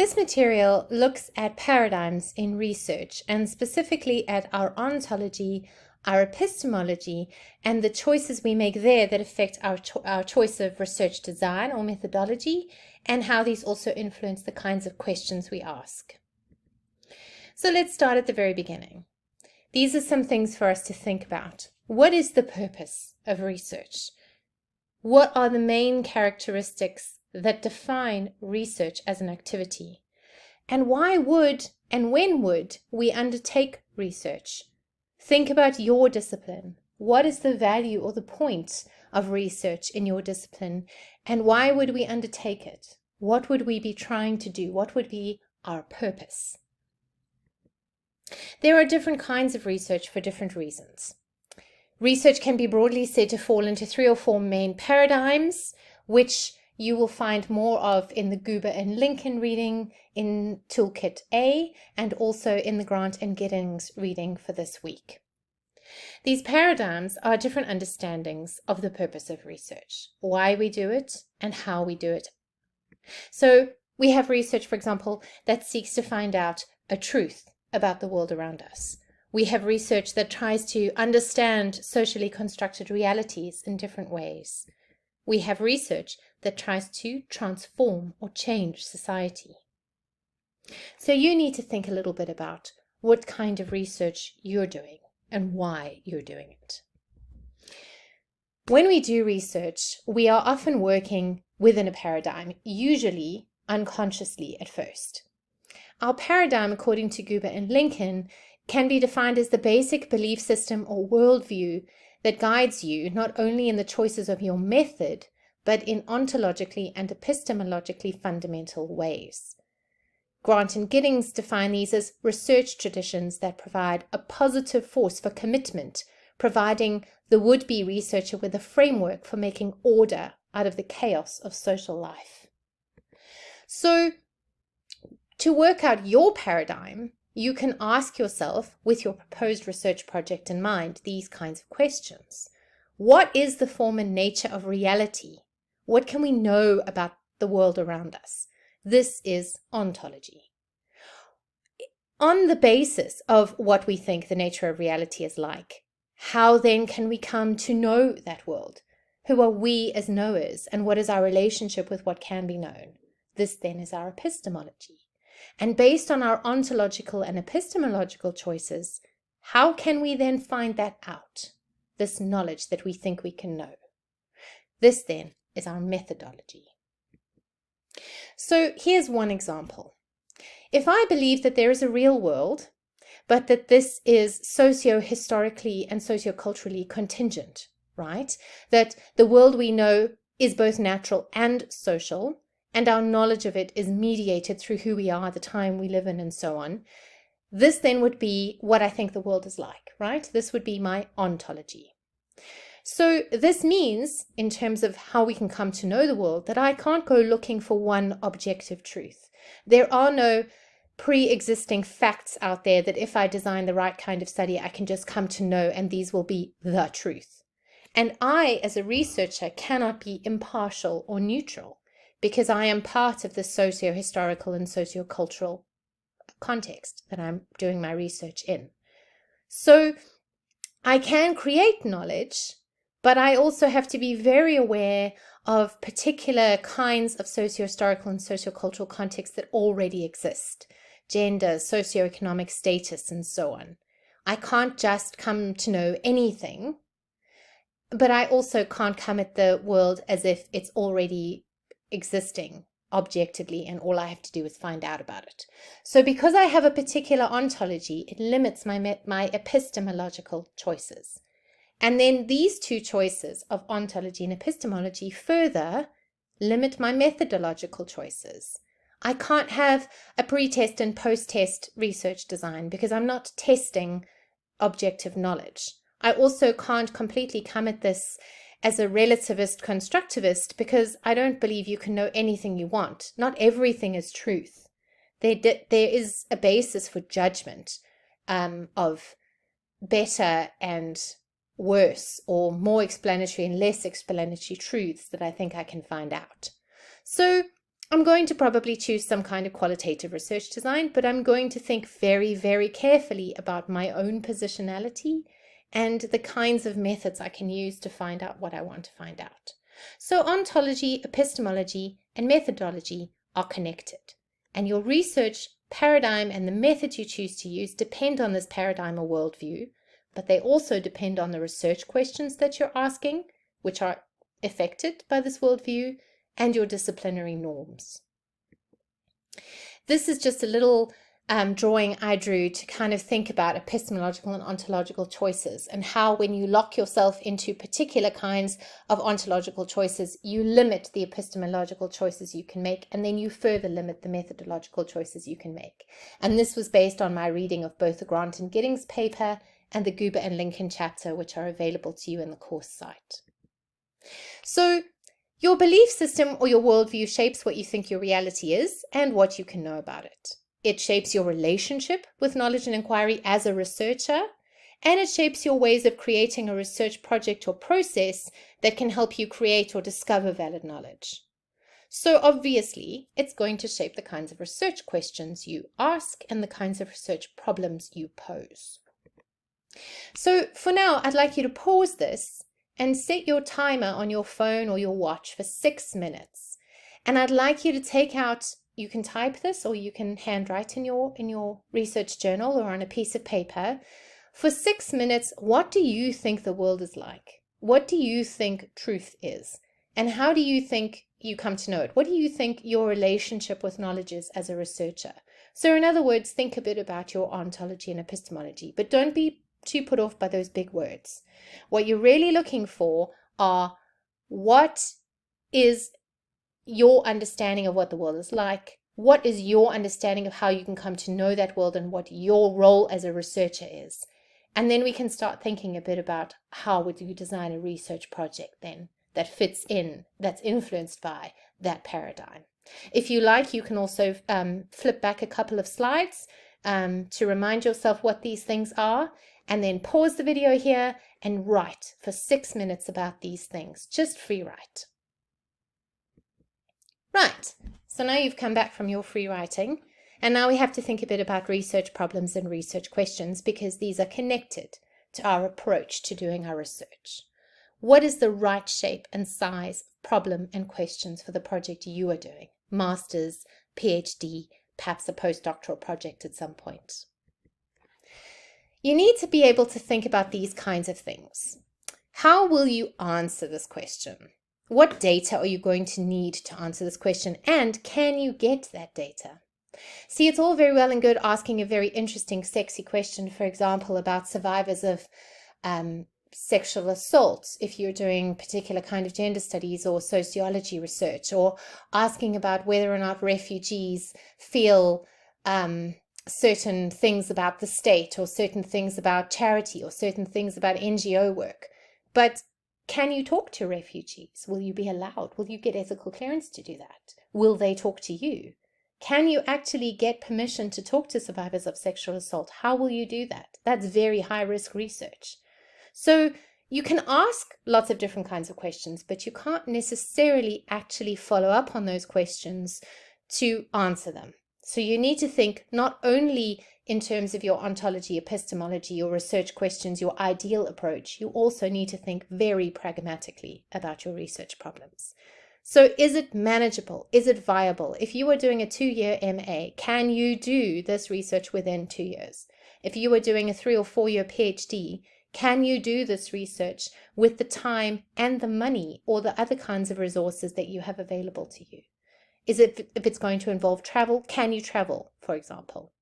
This material looks at paradigms in research and specifically at our ontology, our epistemology, and the choices we make there that affect our choice of research design or methodology, and how these also influence the kinds of questions we ask. So let's start at the very beginning. These are some things for us to think about. What is the purpose of research? What are the main characteristics that define research as an activity? And why would and when would we undertake research? Think about your discipline. What is the value or the point of research in your discipline? And why would we undertake it? What would we be trying to do? What would be our purpose? There are different kinds of research for different reasons. Research can be broadly said to fall into 3 or 4 main paradigms, which you will find more of in the Guber and Lincoln reading in Toolkit A, and also in the Grant and Giddings reading for this week. These paradigms are different understandings of the purpose of research, why we do it, and how we do it. So we have research, for example, that seeks to find out a truth about the world around us. We have research that tries to understand socially constructed realities in different ways. We have research that tries to transform or change society. So you need to think a little bit about what kind of research you're doing and why you're doing it. When we do research, we are often working within a paradigm, usually unconsciously at first. Our paradigm, according to Guber and Lincoln, can be defined as the basic belief system or worldview that guides you not only in the choices of your method, but in ontologically and epistemologically fundamental ways. Grant and Giddings define these as research traditions that provide a positive force for commitment, providing the would-be researcher with a framework for making order out of the chaos of social life. So, to work out your paradigm, you can ask yourself, with your proposed research project in mind, these kinds of questions. What is the form and nature of reality? What can we know about the world around us? This is ontology. On the basis of what we think the nature of reality is like, how then can we come to know that world? Who are we as knowers, and what is our relationship with what can be known? This then is our epistemology. And based on our ontological and epistemological choices, how can we then find that out? This knowledge that we think we can know. This then is our methodology. So here's one example. If I believe that there is a real world, but that this is socio-historically and socio-culturally contingent, right? That the world we know is both natural and social, and our knowledge of it is mediated through who we are, the time we live in, and so on. This then would be what I think the world is like, right? This would be my ontology. So this means, in terms of how we can come to know the world, that I can't go looking for one objective truth. There are no pre-existing facts out there that if I design the right kind of study, I can just come to know, and these will be the truth. And I, as a researcher, cannot be impartial or neutral, because I am part of the socio-historical and socio-cultural context that I'm doing my research in. So I can create knowledge, but I also have to be very aware of particular kinds of socio-historical and socio-cultural contexts that already exist. Gender, socioeconomic status, and so on. I can't just come to know anything, but I also can't come at the world as if it's already existing objectively and all I have to do is find out about it. So because I have a particular ontology, it limits my epistemological choices. And then these two choices of ontology and epistemology further limit my methodological choices. I can't have a pre-test and post-test research design because I'm not testing objective knowledge. I also can't completely come at this as a relativist constructivist because I don't believe you can know anything you want. Not everything is truth. There is a basis for judgment of better and worse, or more explanatory and less explanatory truths that I think I can find out. So I'm going to probably choose some kind of qualitative research design, but I'm going to think very, very carefully about my own positionality and the kinds of methods I can use to find out what I want to find out. So ontology, epistemology, and methodology are connected, and your research paradigm and the method you choose to use depend on this paradigm or worldview, but they also depend on the research questions that you're asking, which are affected by this worldview, and your disciplinary norms. This is just a little drawing I drew to kind of think about epistemological and ontological choices, and how when you lock yourself into particular kinds of ontological choices, you limit the epistemological choices you can make, and then you further limit the methodological choices you can make. And this was based on my reading of both the Grant and Giddings paper and the Guber and Lincoln chapter, which are available to you in the course site. So your belief system or your worldview shapes what you think your reality is and what you can know about it. It shapes your relationship with knowledge and inquiry as a researcher, and it shapes your ways of creating a research project or process that can help you create or discover valid knowledge. So obviously, it's going to shape the kinds of research questions you ask and the kinds of research problems you pose. So for now, I'd like you to pause this and set your timer on your phone or your watch for 6 minutes. And I'd like you to take out, you can type this or you can handwrite in your research journal or on a piece of paper. For 6 minutes, what do you think the world is like? What do you think truth is? And how do you think you come to know it? What do you think your relationship with knowledge is as a researcher? So in other words, think a bit about your ontology and epistemology, but don't be too put off by those big words. What you're really looking for are, what is your understanding of what the world is like? What is your understanding of how you can come to know that world and what your role as a researcher is? And then we can start thinking a bit about how would you design a research project then that fits in, that's influenced by that paradigm. If you like, you can also flip back a couple of slides to remind yourself what these things are, and then pause the video here and write for 6 minutes about these things. Just free write. Right, so now you've come back from your free writing, and now we have to think a bit about research problems and research questions, because these are connected to our approach to doing our research. What is the right shape and size of problem and questions for the project you are doing? Master's, PhD, perhaps a postdoctoral project at some point. You need to be able to think about these kinds of things. How will you answer this question? What data are you going to need to answer this question? And can you get that data? See, it's all very well and good asking a very interesting, sexy question, for example, about survivors of sexual assault, if you're doing particular kind of gender studies or sociology research, or asking about whether or not refugees feel certain things about the state, or certain things about charity, or certain things about NGO work. But can you talk to refugees? Will you be allowed? Will you get ethical clearance to do that? Will they talk to you? Can you actually get permission to talk to survivors of sexual assault? How will you do that? That's very high-risk research. So you can ask lots of different kinds of questions, but you can't necessarily actually follow up on those questions to answer them. So you need to think not only in terms of your ontology, epistemology, your research questions, your ideal approach, you also need to think very pragmatically about your research problems. So is it manageable? Is it viable? If you are doing a 2-year MA, can you do this research within 2 years? If you are doing a 3 or 4 year PhD, can you do this research with the time and the money or the other kinds of resources that you have available to you? If it's going to involve travel, can you travel, for example?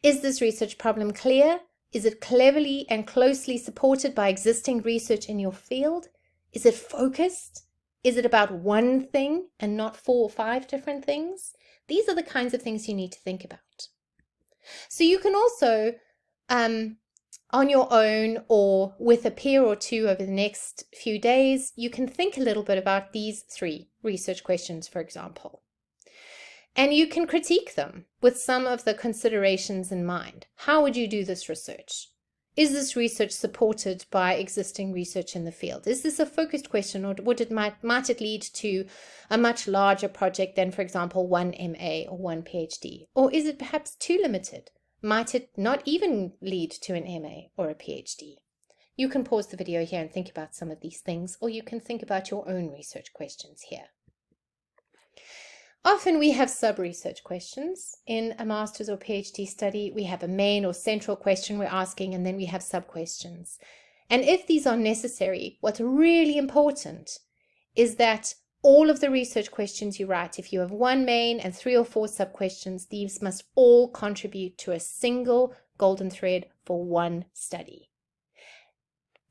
Is this research problem clear? Is it cleverly and closely supported by existing research in your field? Is it focused? Is it about one thing and not 4 or 5 different things? These are the kinds of things you need to think about. So you can also, on your own or with a peer or two over the next few days, you can think a little bit about these 3 research questions, for example. And you can critique them with some of the considerations in mind. How would you do this research? Is this research supported by existing research in the field? Is this a focused question, or might it lead to a much larger project than, for example, one MA or one PhD? Or is it perhaps too limited? Might it not even lead to an MA or a PhD? You can pause the video here and think about some of these things, or you can think about your own research questions here. Often we have sub-research questions. In a master's or PhD study, we have a main or central question we're asking, and then we have sub-questions. And if these are necessary, what's really important is that all of the research questions you write, if you have one main and 3 or 4 sub-questions, these must all contribute to a single golden thread for one study.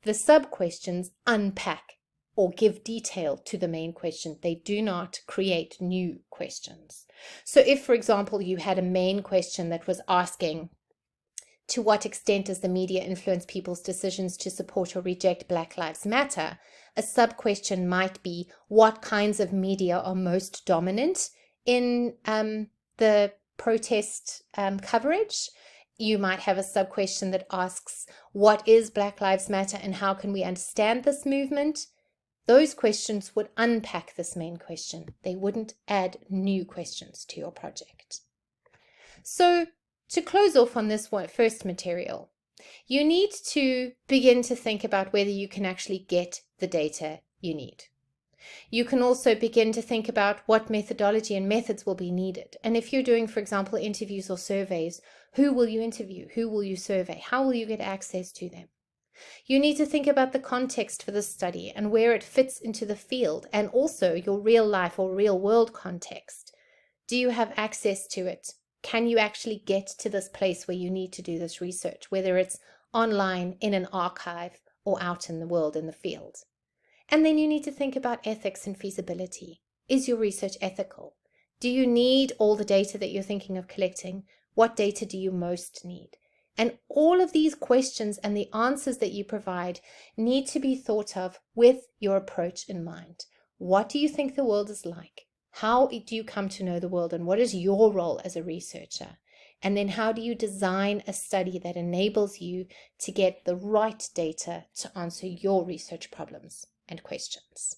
The sub-questions unpack or give detail to the main question. They do not create new questions. So if, for example, you had a main question that was asking, to what extent does the media influence people's decisions to support or reject Black Lives Matter? A sub-question might be, what kinds of media are most dominant in the protest coverage? You might have a sub-question that asks, what is Black Lives Matter and how can we understand this movement? Those questions would unpack this main question. They wouldn't add new questions to your project. So to close off on this first material, you need to begin to think about whether you can actually get the data you need. You can also begin to think about what methodology and methods will be needed. And if you're doing, for example, interviews or surveys, who will you interview? Who will you survey? How will you get access to them? You need to think about the context for this study and where it fits into the field, and also your real life or real world context. Do you have access to it? Can you actually get to this place where you need to do this research, whether it's online, in an archive, or out in the world in the field? And then you need to think about ethics and feasibility. Is your research ethical? Do you need all the data that you're thinking of collecting? What data do you most need? And all of these questions and the answers that you provide need to be thought of with your approach in mind. What do you think the world is like? How do you come to know the world, and what is your role as a researcher? And then how do you design a study that enables you to get the right data to answer your research problems and questions?